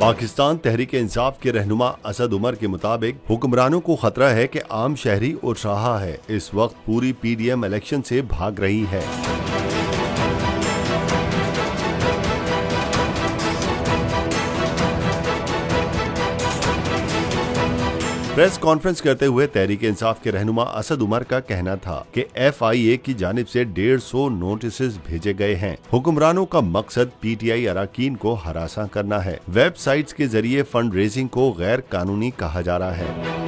पाकिस्तान तहरीक इंसाफ के रहनुमा असद उमर के मुताबिक हुक्मरानों को खतरा है कि आम शहरी उठ रहा है। इस वक्त पूरी PDM इलेक्शन से भाग रही है। प्रेस कॉन्फ्रेंस करते हुए तहरीक इंसाफ के रहनुमा असद उमर का कहना था कि FIA की जानिब से 150 नोटिस भेजे गए हैं। हुक्मरानों का मकसद PTI अरकान को हरासा करना है। वेबसाइट्स के जरिए फंड रेजिंग को गैर कानूनी कहा जा रहा है।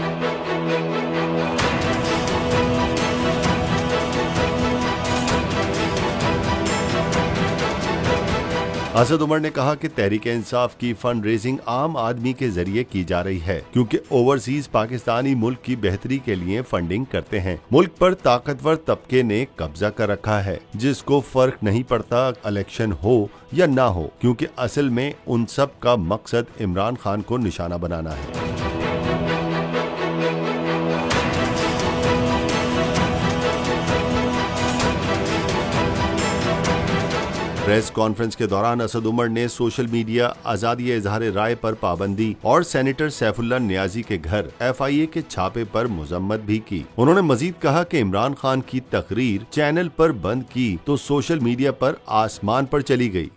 असद उमर ने कहा कि तहरीक इंसाफ की फंड रेजिंग आम आदमी के जरिए की जा रही है, क्योंकि ओवरसीज पाकिस्तानी मुल्क की बेहतरी के लिए फंडिंग करते हैं। मुल्क पर ताकतवर तबके ने कब्जा कर रखा है, जिसको फर्क नहीं पड़ता इलेक्शन हो या ना हो, क्योंकि असल में उन सब का मकसद इमरान खान को निशाना बनाना है। प्रेस कॉन्फ्रेंस के दौरान असद उमर ने सोशल मीडिया, आजादी इजहार राय पर पाबंदी और सेनेटर सैफुल्लाह नियाजी के घर FIA के छापे पर मजम्मत भी की। उन्होंने मजीद कहा कि इमरान खान की तकरीर चैनल पर बंद की तो सोशल मीडिया पर आसमान पर चली गई।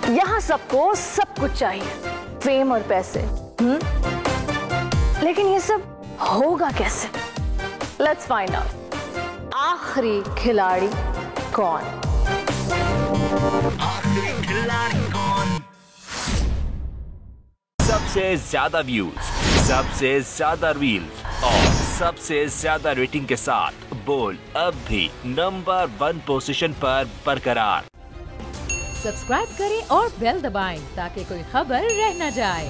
यहाँ सबको सब कुछ चाहिए, फेम और पैसे, लेकिन ये सब होगा कैसे? Let's find out. आखिरी खिलाड़ी कौन? सबसे ज्यादा व्यूज, सबसे ज्यादा रील्स और सबसे ज्यादा रेटिंग के साथ बोल अब भी नंबर 1 पोजीशन पर बरकरार। सब्सक्राइब करें और बेल दबाएं ताकि कोई खबर रह न जाए।